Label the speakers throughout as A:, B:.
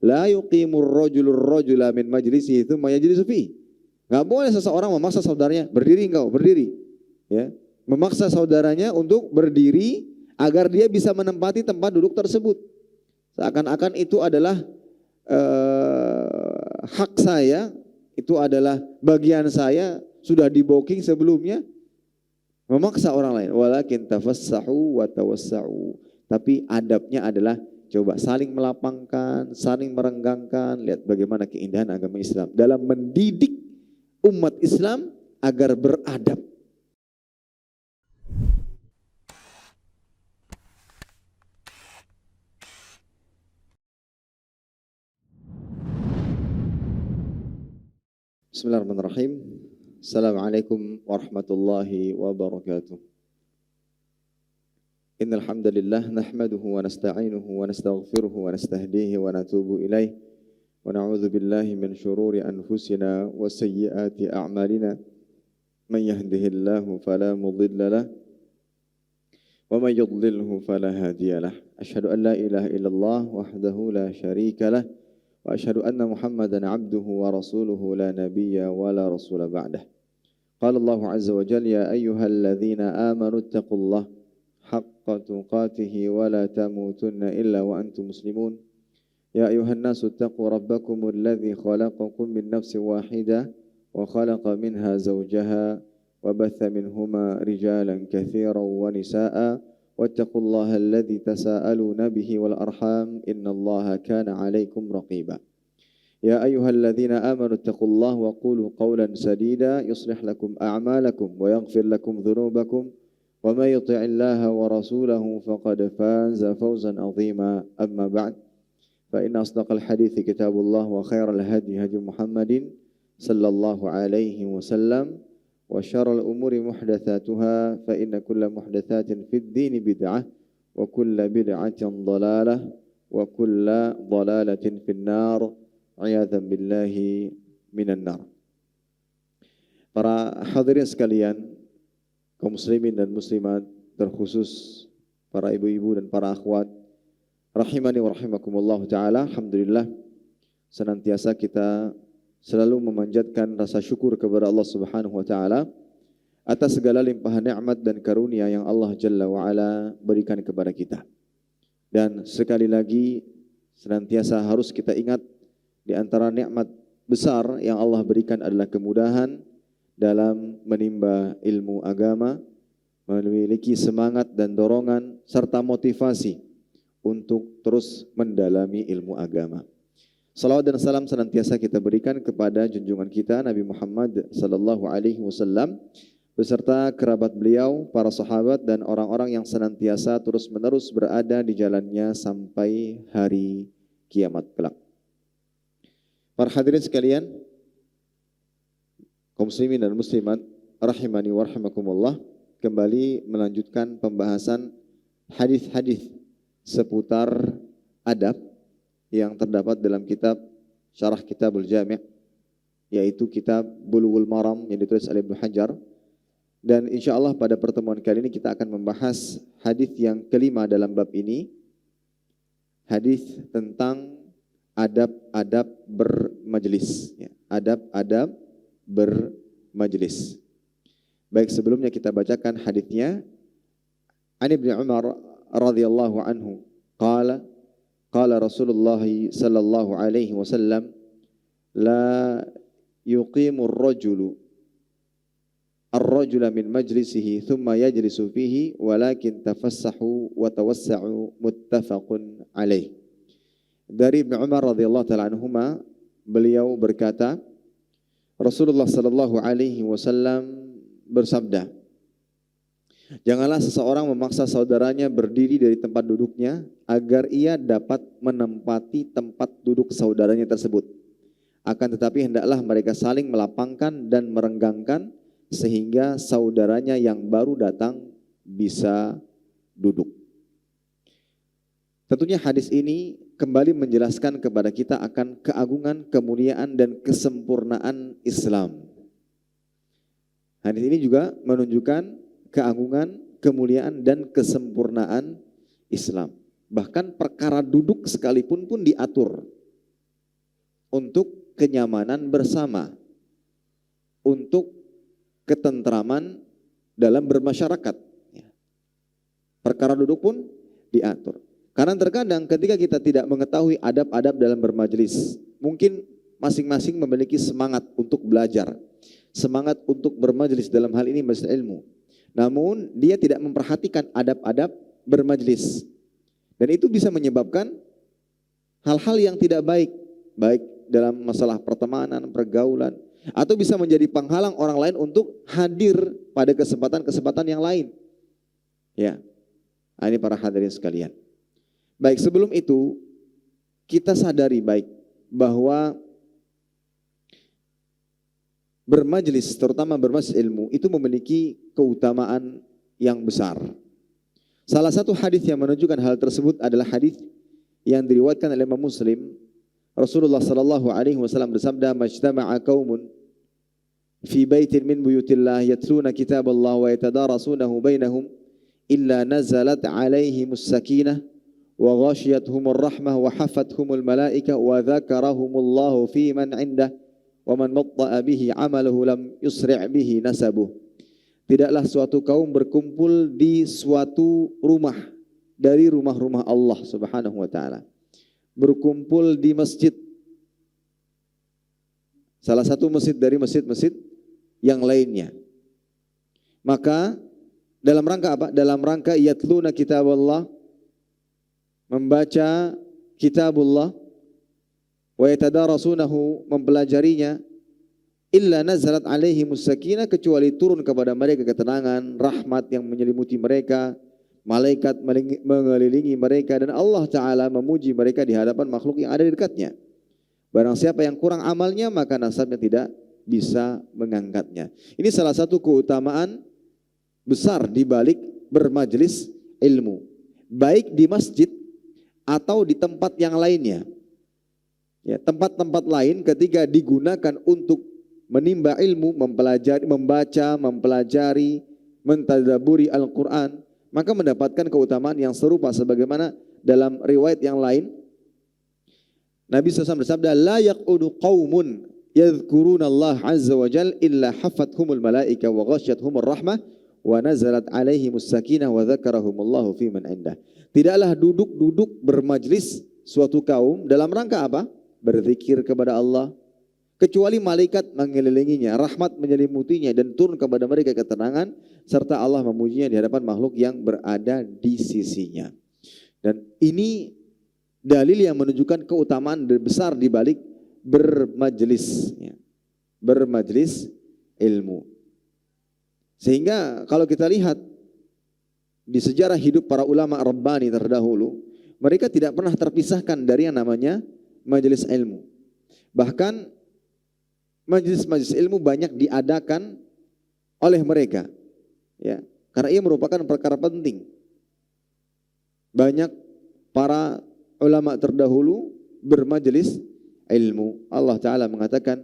A: La yuqimur rajulur rajula min majlisihi tsumma yajlisu fihi. Enggak boleh seseorang memaksa saudaranya, berdiri engkau, berdiri. Ya, memaksa saudaranya untuk berdiri agar dia bisa menempati tempat duduk tersebut. Seakan-akan itu adalah hak saya, itu adalah bagian saya, sudah di booking sebelumnya. Memaksa orang lain. Walakin tafassahu wa tawassa'u. Tapi adabnya adalah coba saling melapangkan, saling merenggangkan. Lihat bagaimana keindahan agama Islam dalam mendidik umat Islam agar beradab. Bismillahirrahmanirrahim. Assalamualaikum warahmatullahi wabarakatuh. Innal hamdalillah nahmaduhu wa nasta'inuhu wa nastaghfiruhu wa nastahdihi wa natubu ilaih wa na'udzu billahi min shururi anfusina wa sayyiati a'malina. Man yahdihillahu fala mudilla lahu wa man yudlilhu fala hadiyalah. Asyhadu an la ilaha illallah wahdahu la syarika lah wa asyhadu anna Muhammadan 'abduhu wa rasuluhu la nabiyya wa la rasula ba'dah. Qala Allahu 'azza wa jalla ya ayyuhalladzina amanu taqullaha haqqa tuqatihi wa la tamutunna illa wa antum muslimun. Ya ayyuhan nasu taqu rabbakumul ladzi khalaqakum min nafsin wahidah wa khalaqa minha zawjaha wa batha minhuma rijalan katsiran wa nisaa'a wattaqullaha alladzi tasaaluna bihi wal arham innallaha kana 'alaikum raqiba. Ya ayyuhalladzina amanu taqullaha wa qulu qawlan sadida yuslih lakum a'malakum wa yaghfir lakum dhunubakum wa may yuti'illaha wa rasulahu faqad faza fawzan 'azima. Amma ba'd, fa inna asdaqal hadithi kitabullah wa khairal hadi hadi Muhammadin sallallahu alaihi wasallam wa syarrul umuri muhdatsatuha fa inna kulla muhdatsatin fid dini bid'ah wa kulla bid'atin dhalalah wa kulla dhalalatin finnar. A'yadzan billahi minan nar. Para hadirin sekalian, kaum muslimin dan muslimat, terkhusus para ibu-ibu dan para akhwat, rahimani wa rahimakumullah ta'ala. Alhamdulillah, senantiasa kita selalu memanjatkan rasa syukur kepada Allah Subhanahu wa ta'ala atas segala limpahan nikmat dan karunia yang Allah Jalla wa ala berikan kepada kita. Dan sekali lagi senantiasa harus kita ingat, di antara nikmat besar yang Allah berikan adalah kemudahan dalam menimba ilmu agama, memiliki semangat dan dorongan serta motivasi untuk terus mendalami ilmu agama. Salawat dan salam senantiasa kita berikan kepada junjungan kita Nabi Muhammad sallallahu alaihi wasallam beserta kerabat beliau, para sahabat dan orang-orang yang senantiasa terus-menerus berada di jalannya sampai hari kiamat kelak. Para hadirin sekalian, kaum muslimin dan muslimat, rahimani wa rahimakumullah, kembali melanjutkan pembahasan hadis-hadis seputar adab yang terdapat dalam kitab Syarah Kitabul Jami', yaitu kitab Bulughul Maram yang ditulis oleh Ibnu Hajar. Dan insyaallah pada pertemuan kali ini kita akan membahas hadis yang kelima dalam bab ini, hadis tentang adab-adab bermajlis, ya. Adab-adab bermajlis. Baik, sebelumnya kita bacakan hadisnya. An Ibnu Umar radhiyallahu anhu qala Rasulullah sallallahu alaihi wasallam la yuqimu ar-rajula min majlisihi thumma yajlisu fihi walakin tafassahu wa tawassa'u muttafaqun alaih. Dari Ibnu Umar radhiyallahu taala anhuma, beliau berkata, Rasulullah sallallahu alaihi wasallam bersabda, janganlah seseorang memaksa saudaranya berdiri dari tempat duduknya agar ia dapat menempati tempat duduk saudaranya tersebut. Akan tetapi hendaklah mereka saling melapangkan dan merenggangkan sehingga saudaranya yang baru datang bisa duduk. Tentunya hadis ini kembali menjelaskan kepada kita akan keagungan, kemuliaan dan kesempurnaan Islam. Hadis ini juga menunjukkan keagungan, kemuliaan dan kesempurnaan Islam. Bahkan perkara duduk sekalipun pun diatur. untuk kenyamanan bersama, untuk ketentraman dalam bermasyarakat. Perkara duduk pun diatur. Karena terkadang ketika kita tidak mengetahui adab-adab dalam bermajelis, mungkin masing-masing memiliki semangat untuk belajar, semangat untuk bermajelis, dalam hal ini majelis ilmu. Namun dia tidak memperhatikan adab-adab bermajelis. Dan itu bisa menyebabkan hal-hal yang tidak baik, baik dalam masalah pertemanan, pergaulan, atau bisa menjadi penghalang orang lain untuk hadir pada kesempatan-kesempatan yang lain. Ya, ini para hadirin sekalian. Baik, sebelum itu kita sadari baik bahwa bermajelis, terutama bermajelis ilmu, itu memiliki keutamaan yang besar. Salah satu hadis yang menunjukkan hal tersebut adalah hadis yang diriwayatkan oleh Imam Muslim. Rasulullah sallallahu alaihi wasallam bersabda, "Majtama'a qaumun fi baitin min buyutillah yatluna kitaballah wa yatadarasunahu bainahum illa nazalat alaihimus sakinah wa ghashiyatuhumur rahmah wa hafathumul malaikah wa dzakarahumullahu fi man 'indah wa man batta'a bihi 'amaluhu lam yusri' bihi nasabuh." Tidaklah suatu kaum berkumpul di suatu rumah dari rumah-rumah Allah Subhanahu wa taala. Berkumpul di masjid, salah satu masjid dari masjid-masjid yang lainnya. Maka dalam rangka apa? Dalam rangka yatluna kitaballah, membaca kitabullah, wa yatadarasunahu, mempelajarinya, illa nazalat alaihimus sakinah, kecuali turun kepada mereka ketenangan, rahmat yang menyelimuti mereka, malaikat mengelilingi mereka, dan Allah Ta'ala memuji mereka di hadapan makhluk yang ada di dekatnya. Barang siapa yang kurang amalnya, maka nasabnya tidak bisa mengangkatnya. Ini salah satu keutamaan besar di balik bermajelis ilmu, baik di masjid atau di tempat yang lainnya. Ya, tempat-tempat lain ketika digunakan untuk menimba ilmu, mempelajari, membaca, mempelajari, mentadaburi Al-Quran, maka mendapatkan keutamaan yang serupa sebagaimana dalam riwayat yang lain Nabi SAW bersabda, la yaqudu qaumun yadhkuruna Allah azza wa jal illa hafathumul malaika wa ghasyathumur rahmah wa nazalat alaihimus sakinah wa dzakarahumullahu fi man indah. Tidaklah duduk-duduk bermajlis suatu kaum dalam rangka apa? Berzikir kepada Allah, kecuali malaikat mengelilinginya, rahmat menyelimutinya, dan turun kepada mereka ketenangan, serta Allah memujinya di hadapan makhluk yang berada di sisinya. Dan ini dalil yang menunjukkan keutamaan besar di balik bermajlis, ya, bermajlis ilmu. Sehingga kalau kita lihat di sejarah hidup para ulama Rabbani terdahulu, mereka tidak pernah terpisahkan dari yang namanya majelis ilmu. Bahkan majelis-majelis ilmu banyak diadakan oleh mereka, ya, karena ia merupakan perkara penting. Banyak para ulama terdahulu bermajelis ilmu. Allah Ta'ala mengatakan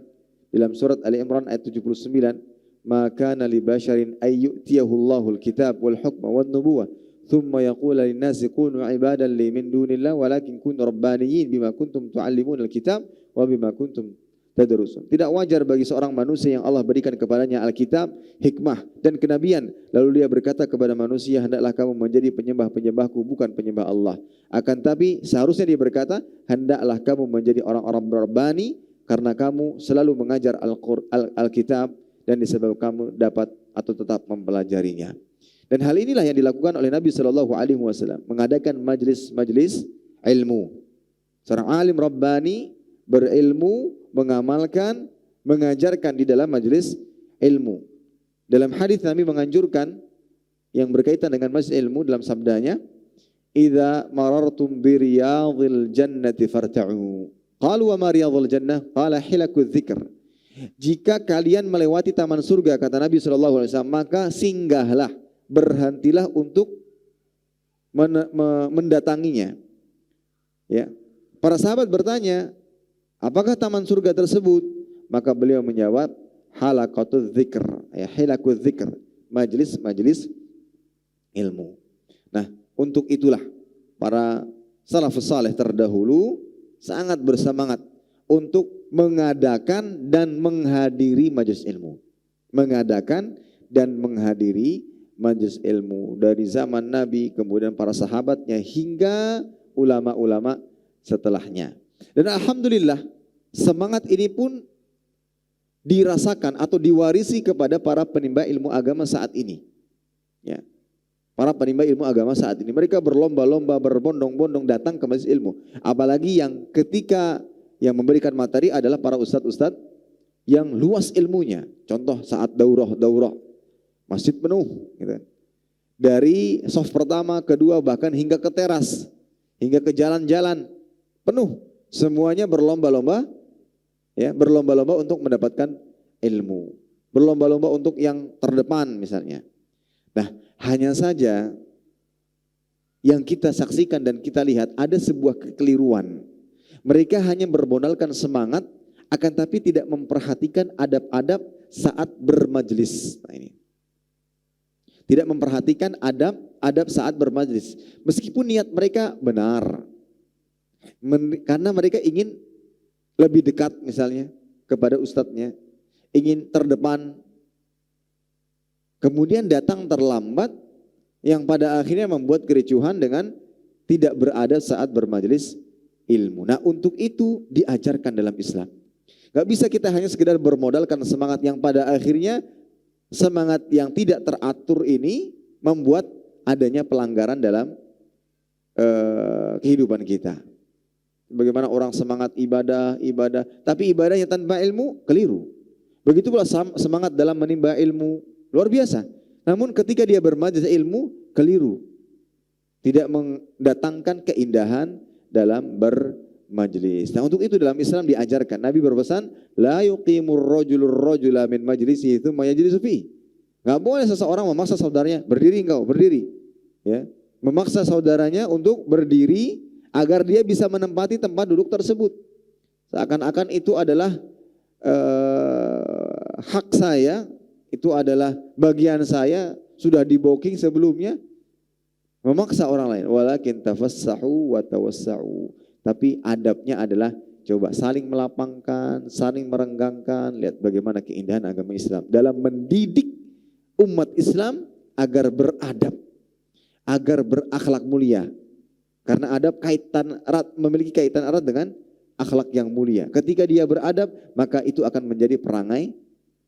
A: dalam surat Ali Imran ayat 79, "Ma kana li basharin ay yu'tiyahu Allahul kitab wal hukma wan nubuwah thumma yaqulu lin-nasi kunu ibadan li min dunillah walakin kunu rabbaniyyin bima kuntum tu'allimun al-kitab wa bima kuntum tadrusun." Tidak wajar bagi seorang manusia yang Allah berikan kepadanya Alkitab, hikmah, dan kenabian, lalu dia berkata kepada manusia, hendaklah kamu menjadi penyembah-penyembahku, bukan penyembah Allah. Akan tapi seharusnya dia berkata, hendaklah kamu menjadi orang-orang berbani, karena kamu selalu mengajar Alkitab, dan disebab kamu dapat atau tetap mempelajarinya. Dan hal inilah yang dilakukan oleh Nabi SAW, mengadakan majlis-majlis ilmu. Seorang alim Rabbani berilmu, mengamalkan, mengajarkan di dalam majelis ilmu. Dalam hadis Nabi menganjurkan yang berkaitan dengan majelis ilmu dalam sabdanya, "Idza marartum bi riyadhil jannati farta'u." Qalu wa ma riyadhul jannah? Qala hilakudz dzikr. Jika kalian melewati taman surga, kata Nabi SAW, maka singgahlah, berhentilah untuk mendatanginya. Ya. Para sahabat bertanya, apakah taman surga tersebut? Maka beliau menjawab, halaqatuz dzikr, ya, hilaquz dzikr, majelis-majelis ilmu. Nah, untuk itulah para salafus saleh terdahulu sangat bersemangat untuk mengadakan dan menghadiri majelis ilmu. Mengadakan dan menghadiri majelis ilmu dari zaman Nabi, kemudian para sahabatnya hingga ulama-ulama setelahnya. Dan alhamdulillah semangat ini pun dirasakan atau diwarisi kepada para penimba ilmu agama saat ini. Ya. Para penimba ilmu agama saat ini, mereka berlomba-lomba, berbondong-bondong datang ke majelis ilmu. Apalagi yang ketika yang memberikan materi adalah para ustadz-ustadz yang luas ilmunya. Contoh saat daurah, masjid penuh. Gitu. Dari soft pertama, kedua, bahkan hingga ke teras, hingga ke jalan-jalan penuh. Semuanya berlomba-lomba, ya, berlomba-lomba untuk mendapatkan ilmu. Berlomba-lomba untuk yang terdepan misalnya. Nah, hanya saja yang kita saksikan dan kita lihat ada sebuah kekeliruan. Mereka hanya bermodalkan semangat, akan tapi tidak memperhatikan adab-adab saat bermajelis. Nah ini. Tidak memperhatikan adab saat bermajelis. Meskipun niat mereka benar. Karena mereka ingin lebih dekat misalnya kepada ustadznya. Ingin terdepan. Kemudian datang terlambat yang pada akhirnya membuat kericuhan dengan tidak berada saat bermajelis ilmu. Nah untuk itu diajarkan dalam Islam. Gak bisa kita hanya sekedar bermodalkan semangat yang pada akhirnya semangat yang tidak teratur ini membuat adanya pelanggaran dalam kehidupan kita. Bagaimana orang semangat ibadah, tapi ibadahnya tanpa ilmu keliru. Begitu pula semangat dalam menimba ilmu. Luar biasa. Namun ketika dia bermajelis ilmu, keliru. Tidak mendatangkan keindahan dalam bermajelis. Nah untuk itu dalam Islam diajarkan. Nabi berpesan, la yuqimur rajulur rajula min majlisihi tsumma yajlisu fi. Enggak boleh seseorang memaksa saudaranya, berdiri engkau, berdiri. Ya. Memaksa saudaranya untuk berdiri agar dia bisa menempati tempat duduk tersebut. Seakan-akan itu adalah hak saya. Itu adalah bagian saya, sudah di booking sebelumnya, memaksa orang lain. Walakin tafassahu wa tawassa'u. Tapi adabnya adalah coba saling melapangkan, saling merenggangkan. Lihat bagaimana keindahan agama Islam dalam mendidik umat Islam agar beradab, agar berakhlak mulia. Karena adab memiliki kaitan erat dengan akhlak yang mulia. Ketika dia beradab, maka itu akan menjadi perangai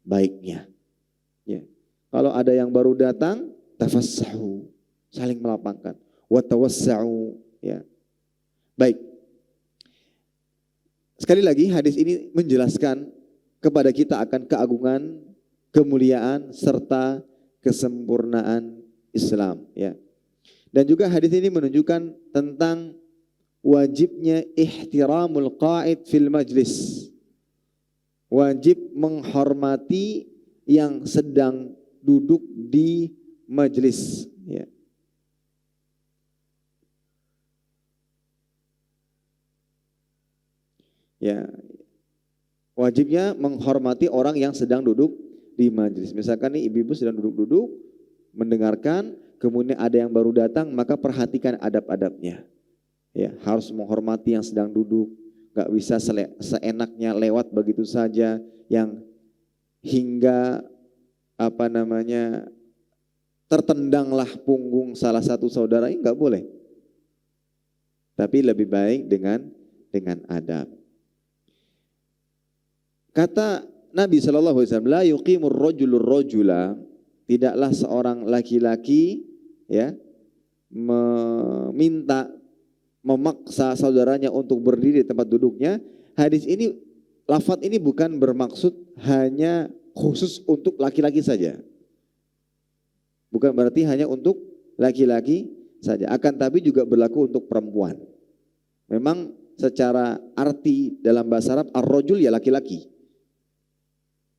A: baiknya. Ya. Kalau ada yang baru datang, tafassahu, saling melapangkan, wa tawassa'u, ya. Baik. Sekali lagi hadis ini menjelaskan kepada kita akan keagungan, kemuliaan serta kesempurnaan Islam, ya. Dan juga hadis ini menunjukkan tentang wajibnya ihtiramul qa'id fil majlis. Wajib menghormati yang sedang duduk di majelis. Ya. Ya. Wajibnya menghormati orang yang sedang duduk di majelis. Misalkan nih ibu-ibu sedang duduk-duduk, mendengarkan, kemudian ada yang baru datang, maka perhatikan adab-adabnya. Ya, harus menghormati yang sedang duduk, gak bisa seenaknya lewat begitu saja, yang hingga tertendanglah punggung salah satu saudara, ini nggak boleh. Tapi lebih baik dengan adab. Kata Nabi SAW, la yuqimur rajulur rajula, tidaklah seorang laki-laki ya memaksa saudaranya untuk berdiri di tempat duduknya. Hadis ini, lafadz ini bukan bermaksud hanya khusus untuk laki-laki saja. Bukan berarti hanya untuk laki-laki saja. Akan tapi juga berlaku untuk perempuan. Memang secara arti dalam bahasa Arab, ar-rajul ya laki-laki.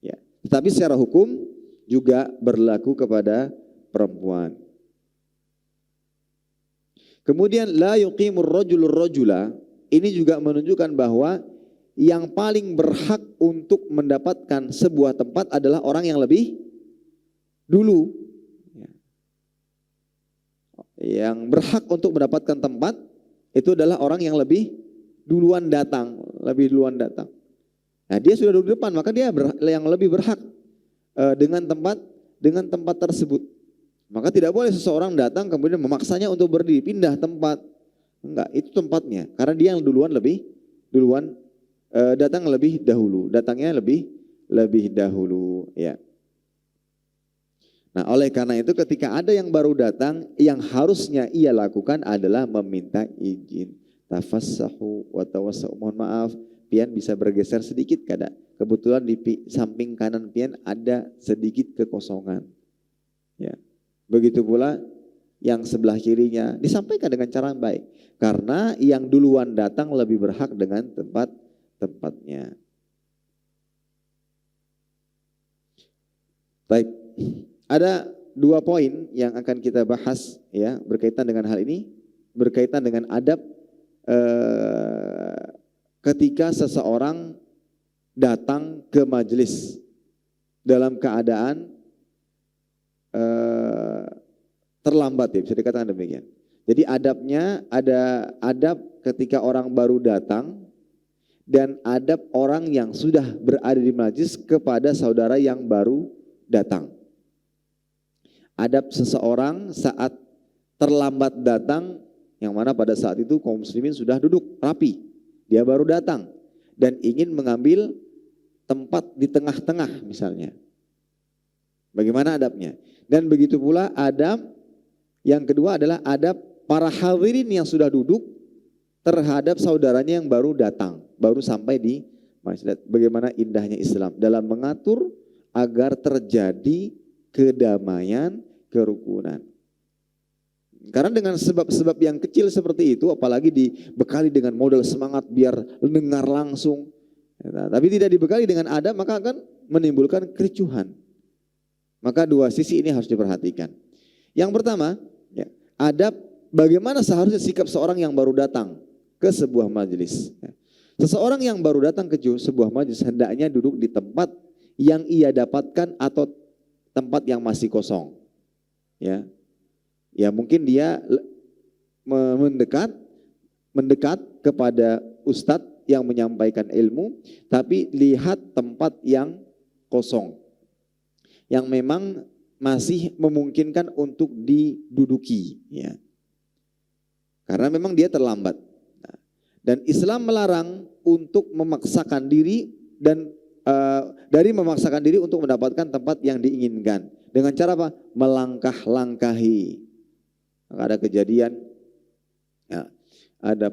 A: Ya. Tetapi secara hukum juga berlaku kepada perempuan. Kemudian la yuqimur rajulur rajula, ini juga menunjukkan bahwa yang paling berhak untuk mendapatkan sebuah tempat adalah orang yang lebih dulu. Yang berhak untuk mendapatkan tempat itu adalah orang yang lebih duluan datang, Nah, dia sudah duduk di depan, maka dia yang lebih berhak dengan tempat tersebut. Maka tidak boleh seseorang datang kemudian memaksanya untuk berdiri, pindah tempat. Enggak, itu tempatnya. Karena dia yang duluan datang lebih dahulu, datangnya lebih dahulu, ya. Nah, oleh karena itu ketika ada yang baru datang, yang harusnya ia lakukan adalah meminta izin. Tafassahu wa tawassau. Mohon maaf, pian bisa bergeser sedikit kada. Kebetulan di samping kanan pian ada sedikit kekosongan. Ya. Begitu pula yang sebelah kirinya disampaikan dengan cara yang baik. Karena yang duluan datang lebih berhak dengan tempatnya. Baik. Ada 2 poin yang akan kita bahas ya berkaitan dengan hal ini, berkaitan dengan adab ketika seseorang datang ke majelis dalam keadaan terlambat, ya bisa dikatakan demikian. Jadi adabnya ada adab ketika orang baru datang dan adab orang yang sudah berada di majelis kepada saudara yang baru datang. Adab seseorang saat terlambat datang, yang mana pada saat itu kaum muslimin sudah duduk rapi. Dia baru datang dan ingin mengambil tempat di tengah-tengah misalnya. Bagaimana adabnya? Dan begitu pula adab yang kedua adalah adab para hadirin yang sudah duduk terhadap saudaranya yang baru datang, baru sampai di masjid. Bagaimana indahnya Islam dalam mengatur agar terjadi kedamaian, kerukunan. Karena dengan sebab-sebab yang kecil seperti itu, apalagi dibekali dengan modal semangat biar dengar langsung, tapi tidak dibekali dengan adab, maka akan menimbulkan kericuhan. Maka 2 sisi ini harus diperhatikan. Yang pertama, ya, adab bagaimana seharusnya sikap seorang yang baru datang ke sebuah majelis. Seseorang yang baru datang ke sebuah majelis hendaknya duduk di tempat yang ia dapatkan atau tempat yang masih kosong. Ya mungkin dia mendekat kepada ustadz yang menyampaikan ilmu, tapi lihat tempat yang kosong, yang memang masih memungkinkan untuk diduduki, ya. Karena memang dia terlambat. Dan Islam melarang untuk memaksakan diri dan dari memaksakan diri untuk mendapatkan tempat yang diinginkan. Dengan cara apa? Melangkah-langkahi. Maka ada kejadian, ya, ada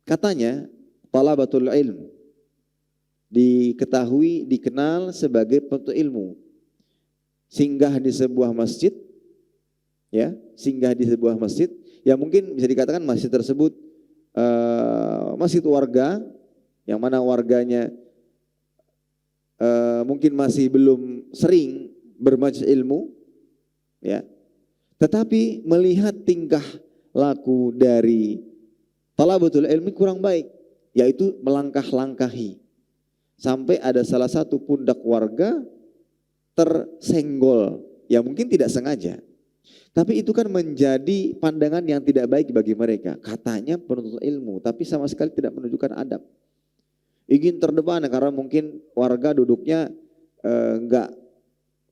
A: katanya talabatul ilm dikenal sebagai penuntut ilmu. Singgah di sebuah masjid, ya, yang mungkin bisa dikatakan masjid tersebut masjid warga, yang mana warganya mungkin masih belum sering bermajelis ilmu, ya. Tetapi melihat tingkah laku dari talabatul ilmi kurang baik, yaitu melangkah-langkahi. Sampai ada salah satu pundak warga tersenggol, ya mungkin tidak sengaja. Tapi itu kan menjadi pandangan yang tidak baik bagi mereka. Katanya penuntut ilmu, tapi sama sekali tidak menunjukkan adab. Ingin terdepan karena mungkin warga duduknya enggak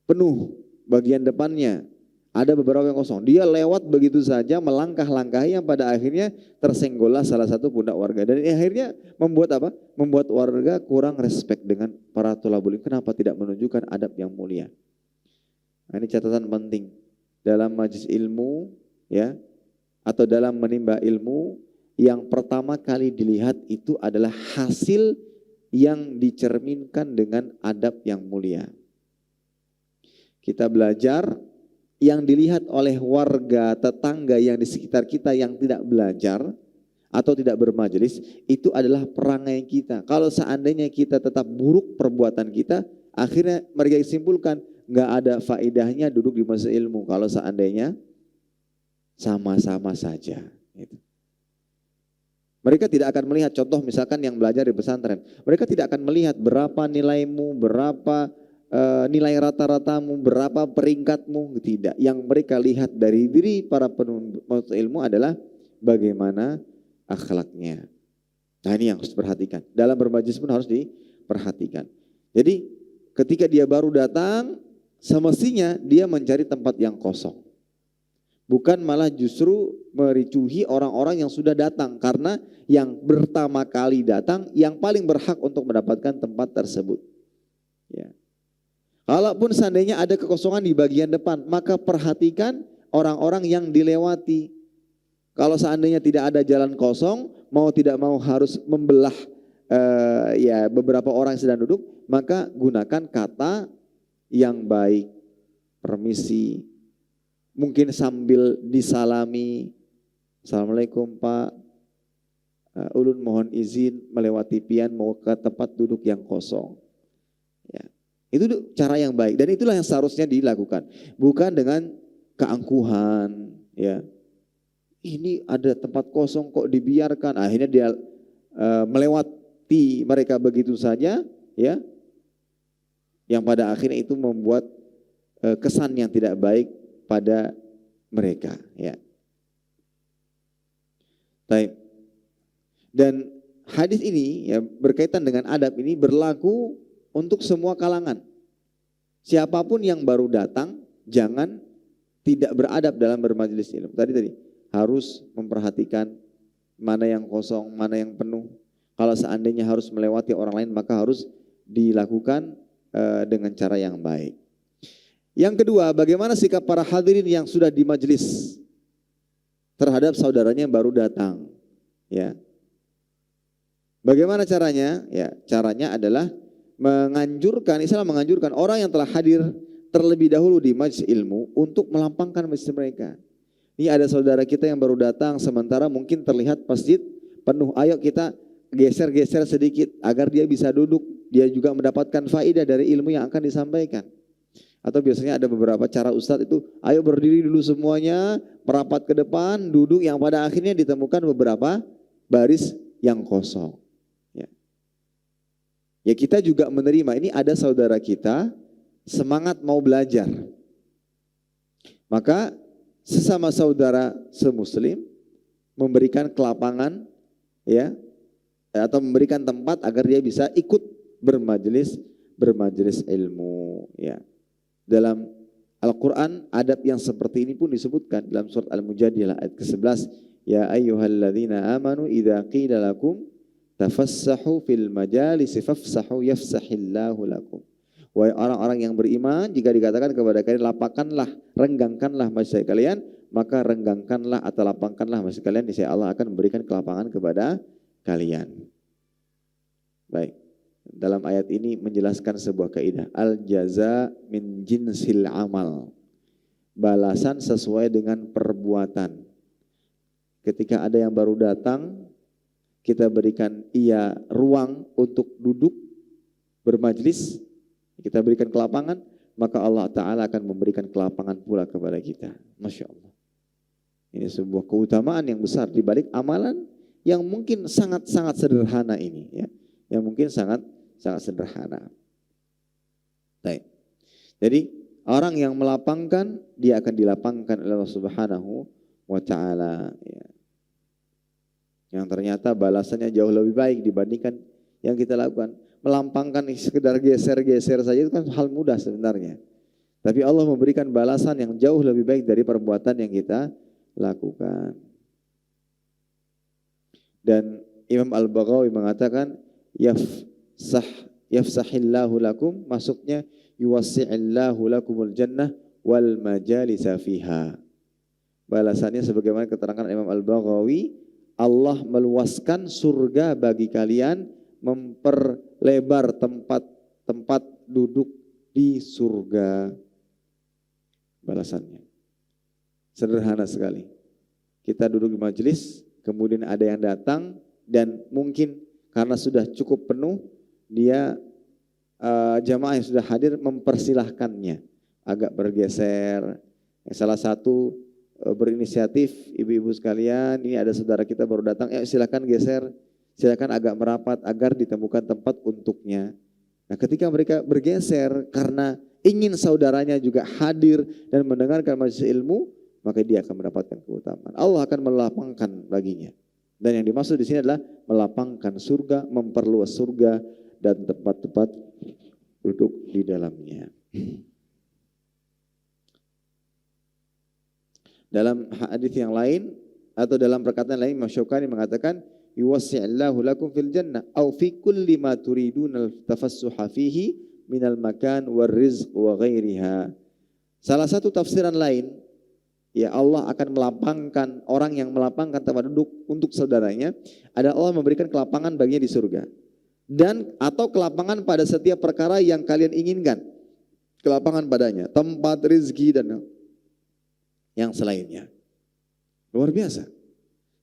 A: penuh bagian depannya. Ada beberapa yang kosong. Dia lewat begitu saja melangkah-langkahi yang pada akhirnya tersenggollah salah satu pundak warga. Dan akhirnya membuat apa? Membuat warga kurang respect dengan para thalabul ilm. Kenapa tidak menunjukkan adab yang mulia? Nah, ini catatan penting. Dalam majelis ilmu, ya, atau dalam menimba ilmu, yang pertama kali dilihat itu adalah hasil yang dicerminkan dengan adab yang mulia. Kita belajar, yang dilihat oleh warga tetangga yang di sekitar kita yang tidak belajar atau tidak bermajelis, itu adalah perangai kita. Kalau seandainya kita tetap buruk perbuatan kita, akhirnya mereka simpulkan nggak ada faedahnya duduk di majelis ilmu kalau seandainya sama-sama saja. Mereka tidak akan melihat, contoh misalkan yang belajar di pesantren, mereka tidak akan melihat berapa nilaimu, berapa nilai rata-ratamu, berapa peringkatmu, tidak. Yang mereka lihat dari diri para penuntut ilmu adalah bagaimana akhlaknya. Nah, ini yang harus diperhatikan. Dalam bermajelis pun harus perhatikan. Jadi ketika dia baru datang, semestinya dia mencari tempat yang kosong. Bukan malah justru mericuhi orang-orang yang sudah datang. Karena yang pertama kali datang, yang paling berhak untuk mendapatkan tempat tersebut. Ya. Kalaupun seandainya ada kekosongan di bagian depan, maka perhatikan orang-orang yang dilewati. Kalau seandainya tidak ada jalan kosong, mau tidak mau harus membelah ya beberapa orang yang sedang duduk, maka gunakan kata yang baik, permisi, mungkin sambil disalami, Assalamualaikum Pak, ulun mohon izin melewati pian mau ke tempat duduk yang kosong. Ya. Itu cara yang baik dan itulah yang seharusnya dilakukan, bukan dengan keangkuhan, ya. Ini ada tempat kosong kok dibiarkan, akhirnya dia melewati mereka begitu saja, ya. Yang pada akhirnya itu membuat kesan yang tidak baik pada mereka, ya. Baik. Dan hadis ini ya berkaitan dengan adab ini berlaku untuk semua kalangan. Siapapun yang baru datang jangan tidak beradab dalam bermajelis ilmu. Tadi harus memperhatikan mana yang kosong, mana yang penuh. Kalau seandainya harus melewati orang lain maka harus dilakukan dengan cara yang baik. Yang kedua, bagaimana sikap para hadirin yang sudah di majelis terhadap saudaranya yang baru datang, ya. Bagaimana caranya? Ya, caranya adalah Islam menganjurkan orang yang telah hadir terlebih dahulu di majelis ilmu untuk melampangkan majelis mereka. Ini ada saudara kita yang baru datang sementara mungkin terlihat masjid penuh. Ayo kita geser-geser sedikit agar dia bisa duduk. Dia juga mendapatkan faedah dari ilmu yang akan disampaikan. Atau biasanya ada beberapa cara ustadz itu, ayo berdiri dulu semuanya, merapat ke depan, duduk, yang pada akhirnya ditemukan beberapa baris yang kosong. Ya kita juga menerima, ini ada saudara kita semangat mau belajar. Maka sesama saudara semuslim memberikan kelapangan, ya, atau memberikan tempat agar dia bisa ikut bermajelis ilmu, ya. Dalam Al-Quran adab yang seperti ini pun disebutkan dalam surat Al-Mujadilah ayat ke-11, ya ayyuhalladzina amanu idza qila lakum tafassahu fil majalisi fafsahu yafsahillahu lakum. Wahai orang-orang yang beriman, jika dikatakan kepada kalian lapangkanlah, renggangkanlah majelis kalian, maka renggangkanlah atau lapangkanlah majelis kalian, niscaya Allah akan memberikan kelapangan kepada kalian. Baik. Dalam ayat ini menjelaskan sebuah kaidah, al jaza min jinsil amal. Balasan sesuai dengan perbuatan. Ketika ada yang baru datang, kita berikan ia ruang untuk duduk bermajlis, kita berikan kelapangan, maka Allah Ta'ala akan memberikan kelapangan pula kepada kita. Masya Allah. Ini sebuah keutamaan yang besar di balik amalan yang mungkin sangat-sangat sederhana ini, ya. Yang mungkin sangat sederhana. Baik. Jadi orang yang melapangkan, dia akan dilapangkan oleh Allah Subhanahu wa Ta'ala, ya. Yang ternyata balasannya jauh lebih baik dibandingkan yang kita lakukan. Melampangkan sekedar geser-geser saja itu kan hal mudah sebenarnya. Tapi Allah memberikan balasan yang jauh lebih baik dari perbuatan yang kita lakukan. Dan Imam Al-Baghawi mengatakan yafsahillahu lakum, maksudnya yuwassi'illahu lakumul jannah wal majalisa fiha. Balasannya sebagaimana keterangan Imam Al-Baghawi, Allah meluaskan surga bagi kalian, memperlebar tempat duduk di surga. Balasannya sederhana sekali. Kita duduk di majelis, kemudian ada yang datang dan mungkin karena sudah cukup penuh, dia jamaah yang sudah hadir mempersilahkannya agak bergeser. Salah satu berinisiatif, ibu-ibu sekalian, ini ada saudara kita baru datang, silakan geser, silakan agak merapat agar ditemukan tempat untuknya. Nah, ketika mereka bergeser karena ingin saudaranya juga hadir dan mendengarkan majelis ilmu, maka dia akan mendapatkan keutamaan. Allah akan melapangkan baginya. Dan yang dimaksud di sini adalah melapangkan surga, memperluas surga, dan tempat-tempat duduk di dalamnya. Dalam hadis yang lain atau dalam perkataan lain Imam Syaukani mengatakan yuwassi'illahu lakum fil jannah aw fi kulli ma turiduna tafassuha fihi minal makan war rizq wa ghairiha. Salah satu tafsiran lain, ya Allah akan melapangkan, orang yang melapangkan tempat duduk untuk saudaranya adalah Allah memberikan kelapangan baginya di surga. Dan atau kelapangan pada setiap perkara yang kalian inginkan. Kelapangan padanya, tempat, rezeki dan yang selainnya. Luar biasa.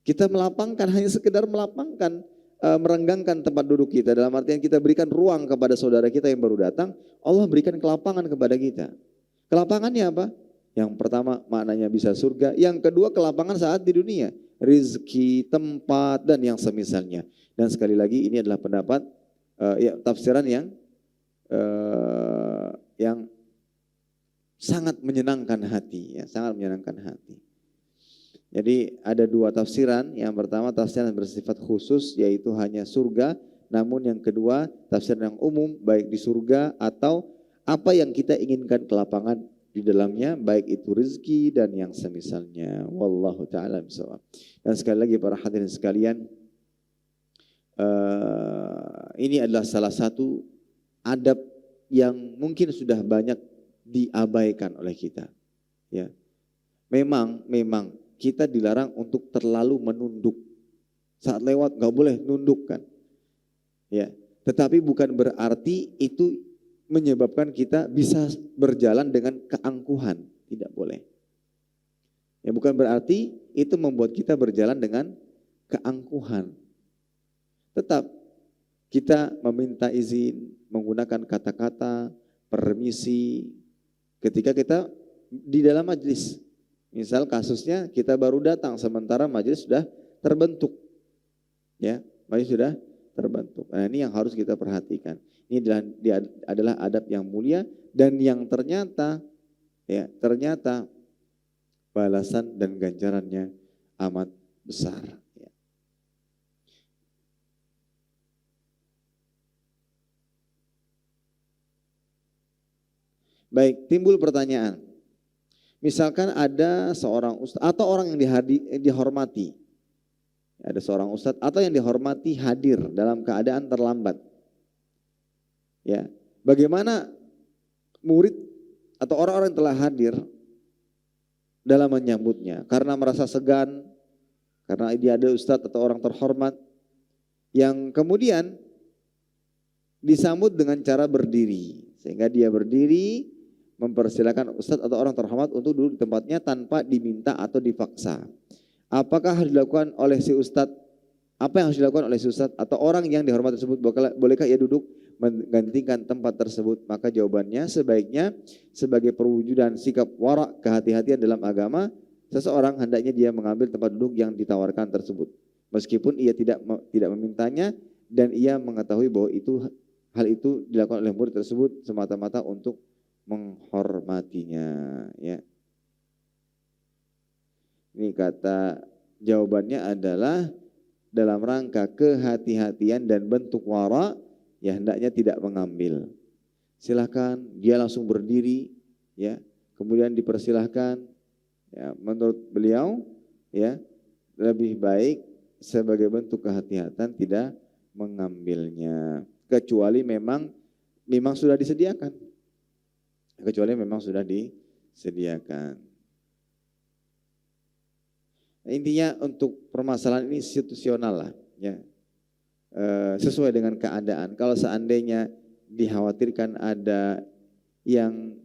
A: Kita melapangkan, hanya sekedar melapangkan, merenggangkan tempat duduk kita. Dalam artian kita berikan ruang kepada saudara kita yang baru datang, Allah berikan kelapangan kepada kita. Kelapangannya apa? Yang pertama maknanya bisa surga, yang kedua kelapangan saat di dunia, rizki, tempat dan yang semisalnya. Dan sekali lagi ini adalah pendapat tafsiran yang sangat menyenangkan hati, ya, sangat menyenangkan hati. Jadi ada dua tafsiran, yang pertama tafsiran bersifat khusus yaitu hanya surga, namun yang kedua tafsiran yang umum baik di surga atau apa yang kita inginkan kelapangan di dalamnya, baik itu rezeki dan yang semisalnya. Wallahu ta'ala bishawab. Dan sekali lagi para hadirin sekalian, ini adalah salah satu adab yang mungkin sudah banyak diabaikan oleh kita. Ya, memang kita dilarang untuk terlalu menunduk. Saat lewat nggak boleh nunduk kan. Ya, tetapi bukan berarti itu menyebabkan kita bisa berjalan dengan keangkuhan, tidak boleh. Ya, bukan berarti itu membuat kita berjalan dengan keangkuhan. Tetap kita meminta izin, menggunakan kata-kata permisi ketika kita di dalam majelis. Misal kasusnya kita baru datang sementara majelis sudah terbentuk. Ya, majelis sudah terbentuk. Nah, ini yang harus kita perhatikan. Ini adalah adab yang mulia dan yang ternyata balasan dan ganjarannya amat besar. Ya. Baik, timbul pertanyaan. Misalkan ada seorang ustaz atau orang yang dihormati. Ada seorang ustaz atau yang dihormati hadir dalam keadaan terlambat. Ya, bagaimana murid atau orang-orang yang telah hadir dalam menyambutnya karena merasa segan, karena dia ada ustadz atau orang terhormat yang kemudian disambut dengan cara berdiri, sehingga dia berdiri mempersilakan ustadz atau orang terhormat untuk duduk di tempatnya tanpa diminta atau dipaksa. Apakah harus dilakukan oleh si ustadz? Apa yang harus dilakukan oleh si ustadz atau orang yang dihormati tersebut? Bolehkah ia duduk menggantikan tempat tersebut? Maka jawabannya sebaiknya sebagai perwujudan sikap wara, kehati-hatian dalam agama, seseorang hendaknya dia mengambil tempat duduk yang ditawarkan tersebut, meskipun ia tidak memintanya dan ia mengetahui bahwa hal itu dilakukan oleh murid tersebut semata-mata untuk menghormatinya. Ya. Ini kata jawabannya adalah dalam rangka kehati-hatian dan bentuk wara, ya hendaknya tidak mengambil. Silahkan dia langsung berdiri, ya, kemudian dipersilahkan. Ya, menurut beliau, ya lebih baik sebagai bentuk kehati-hatian tidak mengambilnya, kecuali memang sudah disediakan. Kecuali memang sudah disediakan. Intinya untuk permasalahan ini situasional lah, ya. Sesuai dengan keadaan. Kalau seandainya dikhawatirkan ada yang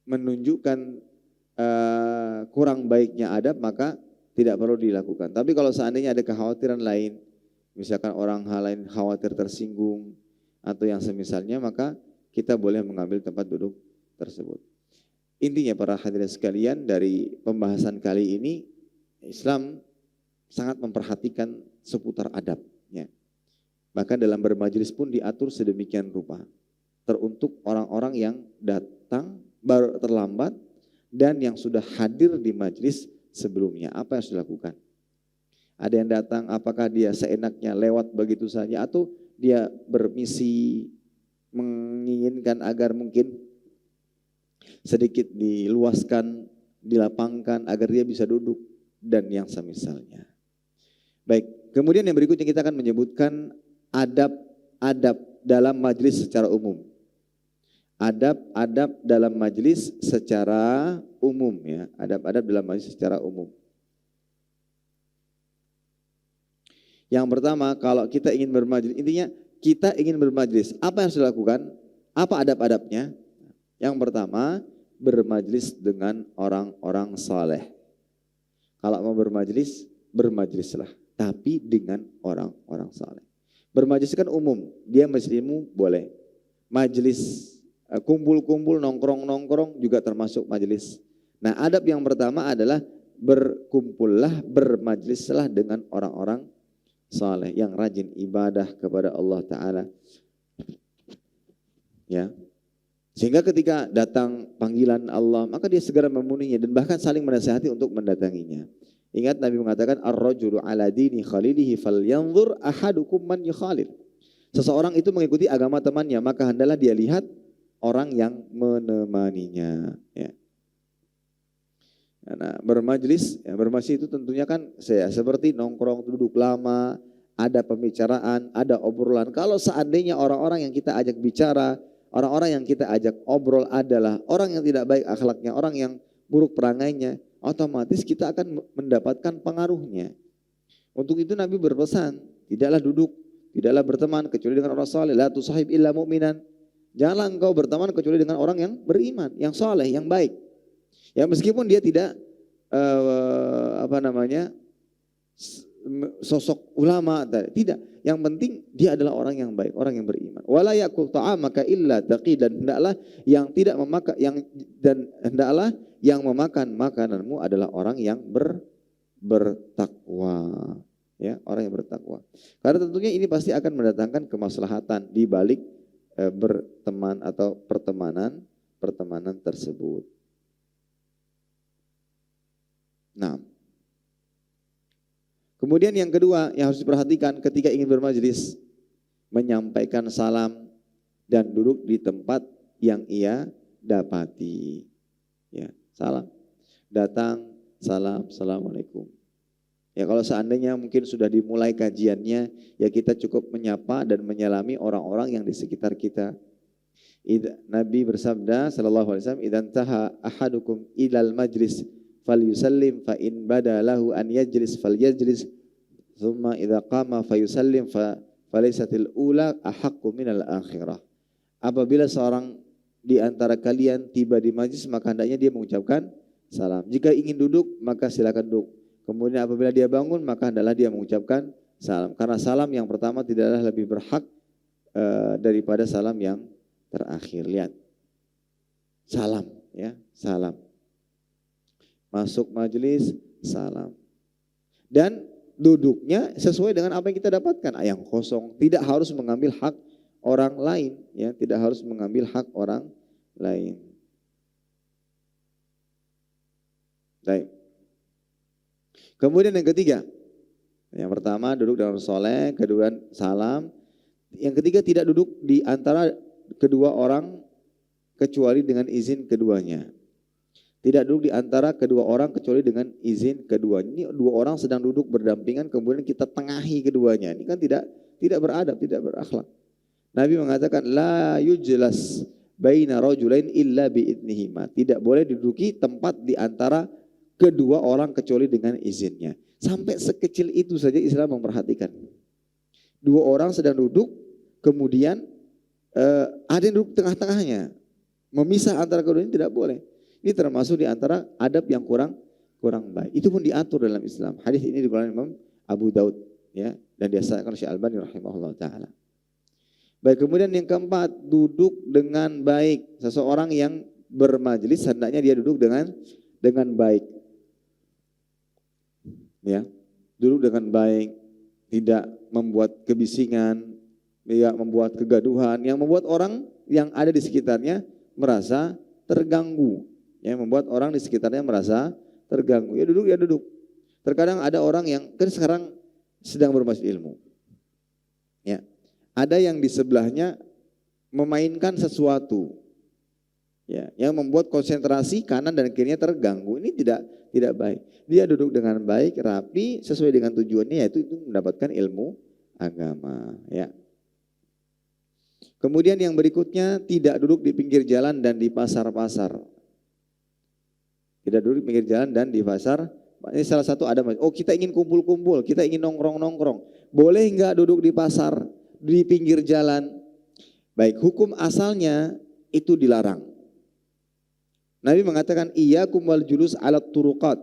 A: menunjukkan kurang baiknya adab, maka tidak perlu dilakukan. Tapi kalau seandainya ada kekhawatiran lain, misalkan orang hal lain khawatir tersinggung atau yang semisalnya, maka kita boleh mengambil tempat duduk tersebut. Intinya para hadirin sekalian, dari pembahasan kali ini Islam sangat memperhatikan seputar adab. Ya. Bahkan dalam bermajelis pun diatur sedemikian rupa. Teruntuk orang-orang yang datang baru terlambat dan yang sudah hadir di majelis sebelumnya. Apa yang harus dilakukan? Ada yang datang, apakah dia seenaknya lewat begitu saja atau dia bermisi menginginkan agar mungkin sedikit diluaskan, dilapangkan agar dia bisa duduk dan yang semisalnya. Baik, kemudian yang berikutnya kita akan menyebutkan adab-adab dalam majelis secara umum. Adab-adab dalam majelis secara umum ya, adab-adab dalam majelis secara umum. Yang pertama, kalau kita ingin bermajelis, intinya kita ingin bermajelis, apa yang harus dilakukan? Apa adab-adabnya? Yang pertama, bermajelis dengan orang-orang saleh. Kalau mau bermajelis, bermajelislah, tapi dengan orang-orang saleh. Bermajelis kan umum, dia majelis ilmu boleh. Majelis kumpul-kumpul, nongkrong-nongkrong juga termasuk majelis. Nah, adab yang pertama adalah berkumpullah, bermajelislah dengan orang-orang saleh yang rajin ibadah kepada Allah Ta'ala. Ya. Sehingga ketika datang panggilan Allah, maka dia segera memenuhinya dan bahkan saling menasihati untuk mendatanginya. Ingat Nabi mengatakan, ar-rajulu ala dini khalilihi falyanzur ahadukum man yukhalil. Seseorang itu mengikuti agama temannya, maka hendaklah dia lihat orang yang menemaninya. Ya. Nah, bermajlis itu tentunya kan seperti nongkrong, duduk lama, ada pembicaraan, ada obrolan. Kalau seandainya orang-orang yang kita ajak bicara, orang-orang yang kita ajak obrol adalah orang yang tidak baik akhlaknya, orang yang buruk perangainya, otomatis kita akan mendapatkan pengaruhnya. Untuk itu Nabi berpesan, tidaklah duduk, tidaklah berteman kecuali dengan orang saleh, la tusahib illa mu'minan. Janganlah engkau berteman kecuali dengan orang yang beriman, yang saleh, yang baik. Ya meskipun dia tidak sosok ulama, tidak. Yang penting dia adalah orang yang baik, orang yang beriman. Wala yakul ta'amaka illa taqi, dan hendaklah yang tidak memakan hendaklah yang memakan makananmu adalah orang yang bertakwa. Ya, orang yang bertakwa. Karena tentunya ini pasti akan mendatangkan kemaslahatan di balik berteman atau pertemanan tersebut. Nah, kemudian yang kedua yang harus diperhatikan ketika ingin bermajlis, menyampaikan salam dan duduk di tempat yang ia dapati. Ya, salam. Datang, salam, assalamualaikum. Ya kalau seandainya mungkin sudah dimulai kajiannya, ya kita cukup menyapa dan menyalami orang-orang yang di sekitar kita. Nabi bersabda sallallahu alaihi wasallam, "Idzan taha ahadukum ilal majlis falyusallim fa in bada lahu an yajlis falyajlis, thumma idza qama fayusallim falaysatil ula ahaqqu minal akhirah." Apabila seorang di antara kalian tiba di majlis, maka hendaknya dia mengucapkan salam. Jika ingin duduk, maka silakan duduk. Kemudian apabila dia bangun, maka hendaklah dia mengucapkan salam. Karena salam yang pertama tidaklah lebih berhak daripada salam yang terakhir. Lihat, salam, ya, salam. Masuk majelis, salam. Dan duduknya sesuai dengan apa yang kita dapatkan. Yang kosong, tidak harus mengambil hak orang lain, ya, tidak harus mengambil hak orang lain. Baik. Kemudian yang ketiga, yang pertama duduk dengan soleh, kedua salam. Yang ketiga tidak duduk di antara kedua orang kecuali dengan izin keduanya. Tidak duduk di antara kedua orang kecuali dengan izin keduanya. Ini dua orang sedang duduk berdampingan, kemudian kita tengahi keduanya. Ini kan tidak beradab, tidak berakhlak. Nabi mengatakan la yujlas baina rajulain illa biidnihima. Tidak boleh diduduki tempat di antara kedua orang kecuali dengan izinnya. Sampai sekecil itu saja Islam memperhatikan. Dua orang sedang duduk, kemudian ada yang duduk tengah-tengahnya. Memisah antara keduanya tidak boleh. Ini termasuk di antara adab yang kurang baik. Itu pun diatur dalam Islam. Hadis ini dikeluarkan Imam Abu Daud, ya, dan disahkan Syekh Albani rahimahullah taala. Baik, kemudian yang keempat, duduk dengan baik. Seseorang yang bermajlis hendaknya dia duduk dengan baik. Ya, duduk dengan baik, tidak membuat kebisingan, tidak membuat kegaduhan yang membuat orang yang ada di sekitarnya merasa terganggu, ya, membuat orang di sekitarnya merasa terganggu. Ya duduk. Terkadang ada orang yang kan sekarang sedang bermajelis ilmu. Ya. ada yang di sebelahnya memainkan sesuatu, ya, yang membuat konsentrasi kanan dan kirinya terganggu. Ini tidak baik. Dia duduk dengan baik, rapi, sesuai dengan tujuannya, yaitu itu mendapatkan ilmu agama. Ya. Kemudian yang berikutnya, tidak duduk di pinggir jalan dan di pasar-pasar. Tidak duduk di pinggir jalan dan di pasar. Ini salah satu ada, oh kita ingin kumpul-kumpul, kita ingin nongkrong-nongkrong. Boleh enggak duduk di pasar, di pinggir jalan? Baik, hukum asalnya itu dilarang. Nabi mengatakan, iyyakum wal julus ala turuqat.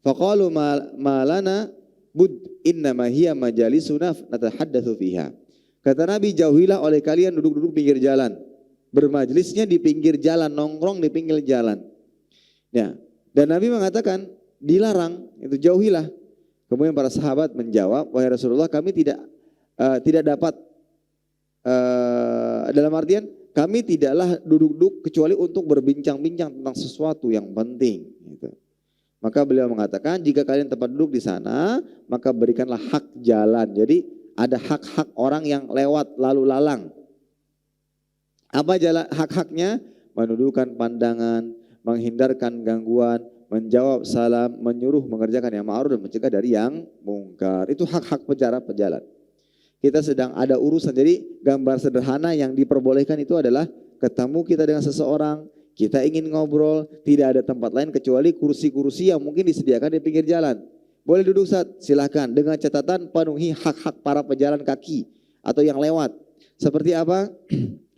A: Faqalu malana bud innama hiya majalisuna natahaddatsu fiha. Kata Nabi, jauhilah oleh kalian duduk-duduk pinggir jalan. Bermajlisnya di pinggir jalan, nongkrong di pinggir jalan. Ya, dan Nabi mengatakan dilarang, itu jauhilah. Kemudian para sahabat menjawab, wahai Rasulullah, kami tidak dapat dalam artian kami tidaklah duduk-duduk kecuali untuk berbincang-bincang tentang sesuatu yang penting. Gitu. Maka beliau mengatakan, jika kalian tempat duduk di sana, maka berikanlah hak jalan. Jadi ada hak-hak orang yang lewat lalu lalang. Apa jalan hak-haknya? Menundukkan pandangan, menghindarkan gangguan, menjawab salam, menyuruh mengerjakan yang ma'ruf dan mencegah dari yang mungkar. Itu hak-hak pejalan. Kita sedang ada urusan. Jadi gambar sederhana yang diperbolehkan itu adalah ketemu kita dengan seseorang, kita ingin ngobrol, tidak ada tempat lain kecuali kursi-kursi yang mungkin disediakan di pinggir jalan. Boleh duduk Ustaz, silahkan, dengan catatan penuhi hak-hak para pejalan kaki atau yang lewat. Seperti apa?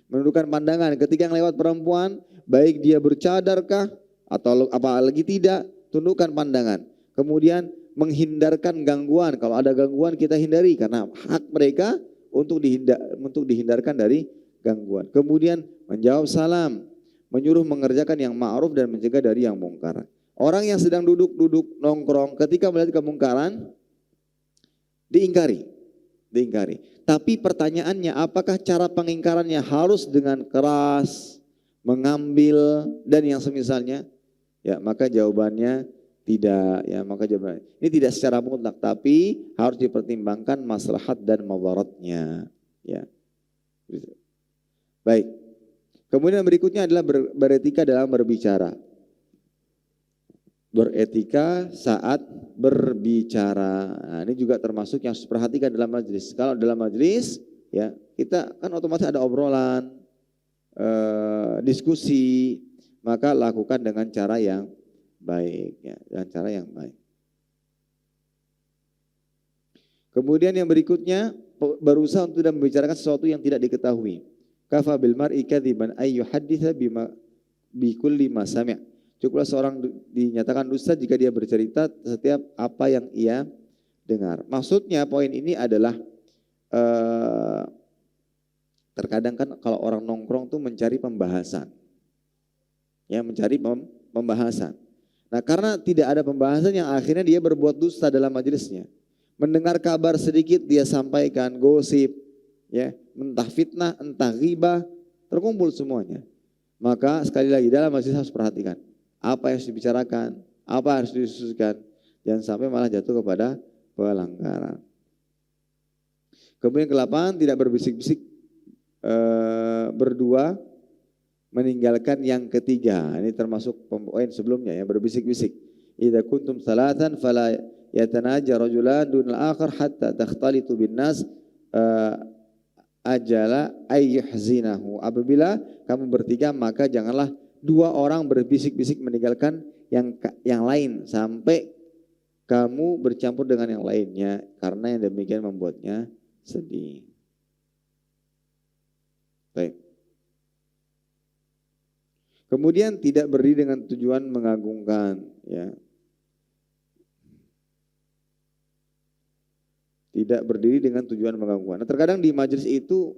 A: Menundukkan pandangan ketika yang lewat perempuan, baik dia bercadarkah atau apalagi tidak, tundukkan pandangan. Kemudian menghindarkan gangguan, kalau ada gangguan kita hindari karena hak mereka untuk dihindarkan dari gangguan. Kemudian menjawab salam, menyuruh mengerjakan yang ma'ruf dan mencegah dari yang mungkar. Orang yang sedang duduk-duduk nongkrong ketika melihat kemungkaran diingkari. Tapi pertanyaannya, apakah cara pengingkarannya harus dengan keras, mengambil dan yang semisalnya? Ya, maka jawabannya tidak. Ya, maka jawabannya ini tidak secara mutlak, tapi harus dipertimbangkan maslahat dan madaratnya. Ya. Baik. Kemudian berikutnya adalah beretika dalam berbicara. Beretika saat berbicara. Nah, ini juga termasuk yang harus diperhatikan dalam majelis. Kalau dalam majelis, ya kita kan otomatis ada obrolan, diskusi, maka lakukan dengan cara yang baik, ya, dengan cara yang baik. Kemudian yang berikutnya, berusaha untuk tidak membicarakan sesuatu yang tidak diketahui. Kafa bil mar'i kadziban ay yuhadditsa bima bi kulli ma sami'. Cukuplah seorang dinyatakan dusta jika dia bercerita setiap apa yang ia dengar. Maksudnya poin ini adalah terkadang kan kalau orang nongkrong tuh mencari pembahasan. Ya, mencari pembahasan. Nah, karena tidak ada pembahasan yang akhirnya dia berbuat dusta dalam majelisnya. Mendengar kabar sedikit dia sampaikan, gosip, ya, entah fitnah, entah ghibah, terkumpul semuanya. Maka sekali lagi dalam majelis harus perhatikan apa yang harus dibicarakan, apa yang harus didiskusikan, jangan sampai malah jatuh kepada pelanggaran. Kemudian ke-8, tidak berbisik-bisik berdua, meninggalkan yang ketiga. Ini termasuk poin sebelumnya ya, berbisik-bisik. Idza kuntum salatan fala yatanaja rajulan dunal akhar hatta takhtalitu bin nas ajala ayyuhzinahu. Apabila kamu bertiga maka janganlah dua orang berbisik-bisik meninggalkan yang lain sampai kamu bercampur dengan yang lainnya, karena yang demikian membuatnya sedih. Baik. Kemudian tidak berdiri dengan tujuan mengagungkan, ya. Tidak berdiri dengan tujuan mengagungkan. Nah, terkadang di majelis itu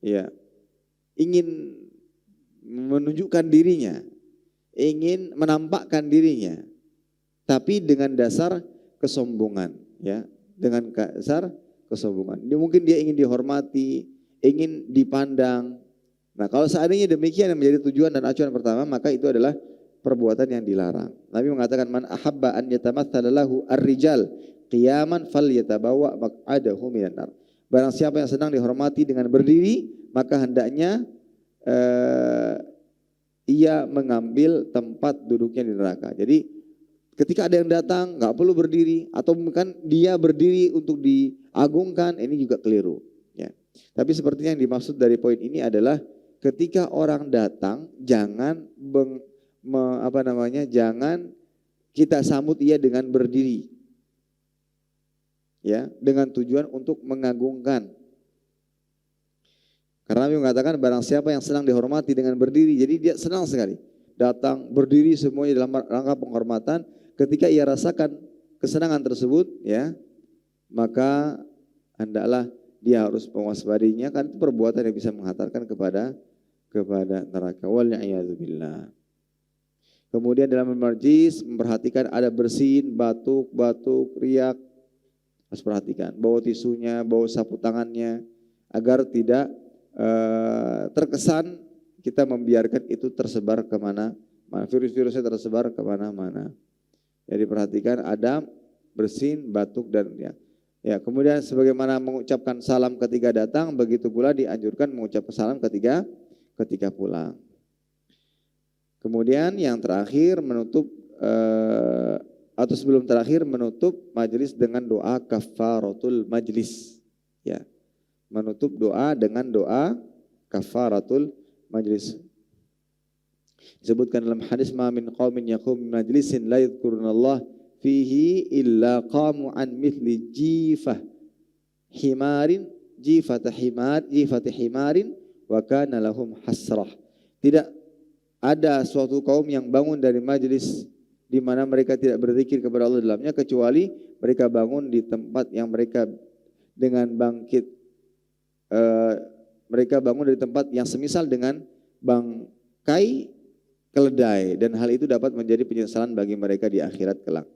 A: ya ingin menunjukkan dirinya, ingin menampakkan dirinya, tapi dengan dasar kesombongan, ya, dengan dasar kesombongan. Mungkin dia ingin dihormati, ingin dipandang. Nah, kalau seandainya demikian yang menjadi tujuan dan acuan pertama, maka itu adalah perbuatan yang dilarang. Nabi mengatakan, man ahabba an yatamatsala lahu ar-rijal qiyaman falyatabawa maq'adahu minan nar. Barang siapa yang senang dihormati dengan berdiri, maka hendaknya ia mengambil tempat duduknya di neraka. Jadi ketika ada yang datang nggak perlu berdiri, atau bukan dia berdiri untuk diagungkan, ini juga keliru. Ya. Tapi sepertinya yang dimaksud dari poin ini adalah ketika orang datang jangan jangan kita sambut ia dengan berdiri. Ya, dengan tujuan untuk mengagungkan. Karena Nabi mengatakan barang siapa yang senang dihormati dengan berdiri, jadi dia senang sekali datang berdiri semuanya dalam rangka penghormatan. Ketika ia rasakan kesenangan tersebut, ya, maka hendaklah dia harus mewaspadainya, kan itu perbuatan yang bisa menghantarkan kepada neraka. Wal'iyadzubillah. Kemudian dalam majlis memperhatikan ada bersin, batuk, riak. Harus perhatikan, bawa tisunya, bawa sapu tangannya, agar tidak terkesan kita membiarkan itu tersebar kemana, virus-virusnya tersebar kemana-mana. Jadi perhatikan adab, bersin, batuk dan ya. Kemudian sebagaimana mengucapkan salam ketika datang, begitu pula dianjurkan mengucapkan salam ketika pulang. Kemudian yang terakhir menutup atau sebelum terakhir menutup majelis dengan doa kafaratul majlis. Ya. Menutup doa dengan doa kafaratul majlis. Disebutkan dalam hadis ma min qaumin yaqum min majlisin la yadhkurunallah fihi illa qamu an mithli jifati himarin wa kana lahum hasrah. Tidak ada suatu kaum yang bangun dari majelis di mana mereka tidak berzikir kepada Allah dalamnya, kecuali mereka bangun di tempat yang mereka dengan bangkit, mereka bangun dari tempat yang semisal dengan bangkai keledai, dan hal itu dapat menjadi penyesalan bagi mereka di akhirat kelak.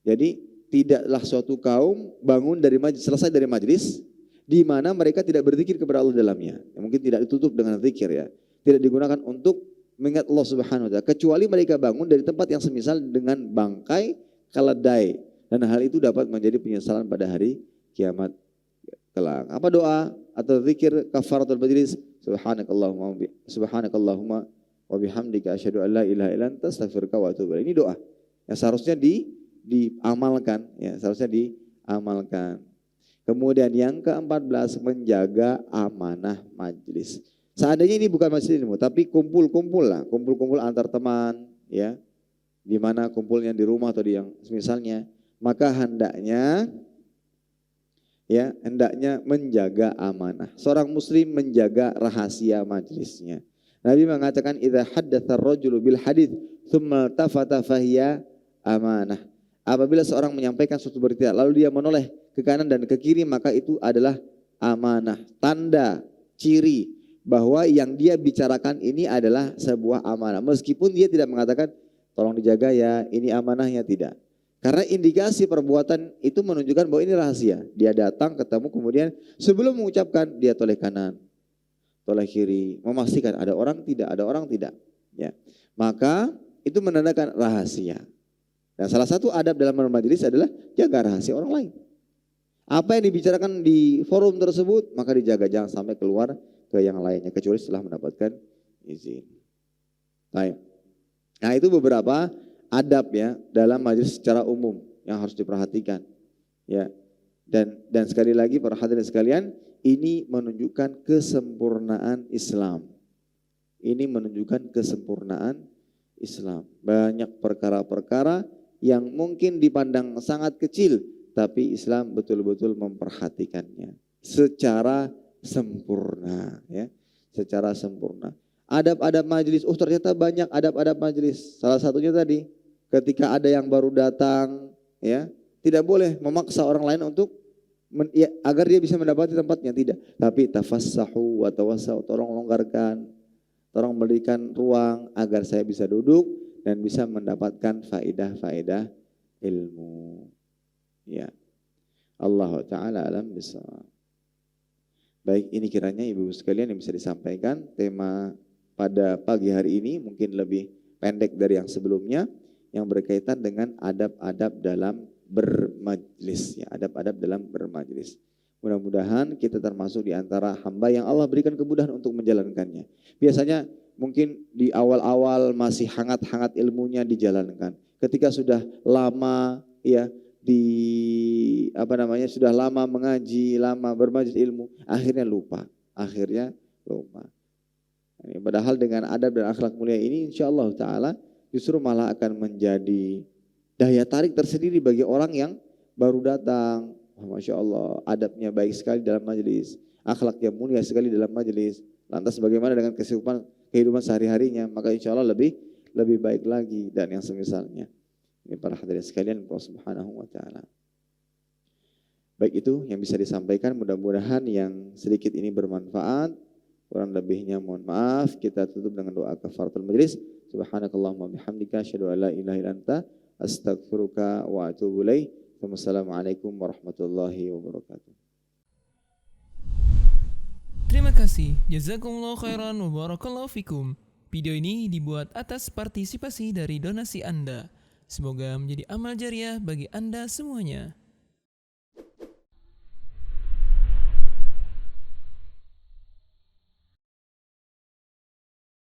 A: Jadi tidaklah suatu kaum bangun dari selesai dari majelis di mana mereka tidak berzikir kepada Allah dalamnya. Mungkin tidak ditutup dengan zikir, ya, tidak digunakan untuk mengingat Allah Subhanahu wa taala, kecuali mereka bangun dari tempat yang semisal dengan bangkai keledai, dan hal itu dapat menjadi penyesalan pada hari kiamat kelak. Apa doa atau zikir kafaratul majlis? Subhanakallahumma wa bihamdika asyhadu an la ilaha illa anta astaghfiruka wa atubu ilaik. Ini doa yang seharusnya diamalkan, ya, seharusnya diamalkan. Kemudian yang ke-14, menjaga amanah majlis. Seandainya ini bukan majelis ilmu, tapi kumpul-kumpul antar teman, ya, di mana kumpulnya di rumah atau di yang semisalnya, maka hendaknya menjaga amanah. Seorang muslim menjaga rahasia majelisnya. Nabi mengatakan idza haddatsa ar-rajulu bil hadits tsumma tafata fahiya amanah. Apabila seorang menyampaikan suatu berita lalu dia menoleh ke kanan dan ke kiri, maka itu adalah amanah. Tanda, ciri bahwa yang dia bicarakan ini adalah sebuah amanah. Meskipun dia tidak mengatakan tolong dijaga ya, ini amanahnya, tidak. Karena indikasi perbuatan itu menunjukkan bahwa ini rahasia. Dia datang ketemu, kemudian sebelum mengucapkan dia toleh kanan, toleh kiri, memastikan ada orang tidak, ya. Maka itu menandakan rahasia. Dan salah satu adab dalam bermajelis adalah jaga rahasia orang lain. Apa yang dibicarakan di forum tersebut maka dijaga, jangan sampai keluar ke yang lainnya kecuali setelah mendapatkan izin. Baik. Nah, itu beberapa adab, ya, dalam majelis secara umum yang harus diperhatikan, ya. Dan sekali lagi para hadirin sekalian, ini menunjukkan kesempurnaan Islam. Ini menunjukkan kesempurnaan Islam. Banyak perkara-perkara yang mungkin dipandang sangat kecil, tapi Islam betul-betul memperhatikannya secara sempurna, ya, secara sempurna. Adab-adab majelis, ternyata banyak adab-adab majelis. Salah satunya tadi, ketika ada yang baru datang, ya, tidak boleh memaksa orang lain untuk agar dia bisa mendapati tempatnya, tidak. Tapi tafassahu wa tawassau, tolong longgarkan, tolong berikan ruang agar saya bisa duduk dan bisa mendapatkan faedah-faedah ilmu. Ya. Allah Ta'ala alam bisawab. Baik, ini kiranya ibu-ibu sekalian yang bisa disampaikan. Tema pada pagi hari ini mungkin lebih pendek dari yang sebelumnya, yang berkaitan dengan adab-adab dalam bermajlis, ya, adab-adab dalam bermajlis. Mudah-mudahan kita termasuk di antara hamba yang Allah berikan kemudahan untuk menjalankannya. Biasanya mungkin di awal-awal masih hangat-hangat ilmunya dijalankan. Ketika sudah lama ya sudah lama mengaji, lama bermajelis ilmu, akhirnya lupa. Padahal dengan adab dan akhlak mulia ini insyaallah taala justru malah akan menjadi daya tarik tersendiri bagi orang yang baru datang. Masya Allah, adabnya baik sekali dalam majelis, akhlaknya mulia sekali dalam majelis. Lantas bagaimana dengan kehidupan sehari-harinya? Maka insya Allah lebih baik lagi dan yang semisalnya. Ini para hadirin sekalian, Allah Subhanahu wa taala. Baik, itu yang bisa disampaikan, mudah-mudahan yang sedikit ini bermanfaat. Kurang lebihnya mohon maaf. Kita tutup dengan doa kafaratul majelis. Subhanakallahumma bihamdika asyhadu an la ilaha illa anta astaghfiruka wa atubu ilaik. Wassalamualaikum warahmatullahi wabarakatuh.
B: Terima kasih. Jazakumullah khairan wa barakallahu fikum. Video ini dibuat atas partisipasi dari donasi Anda. Semoga menjadi amal jariah bagi Anda semuanya.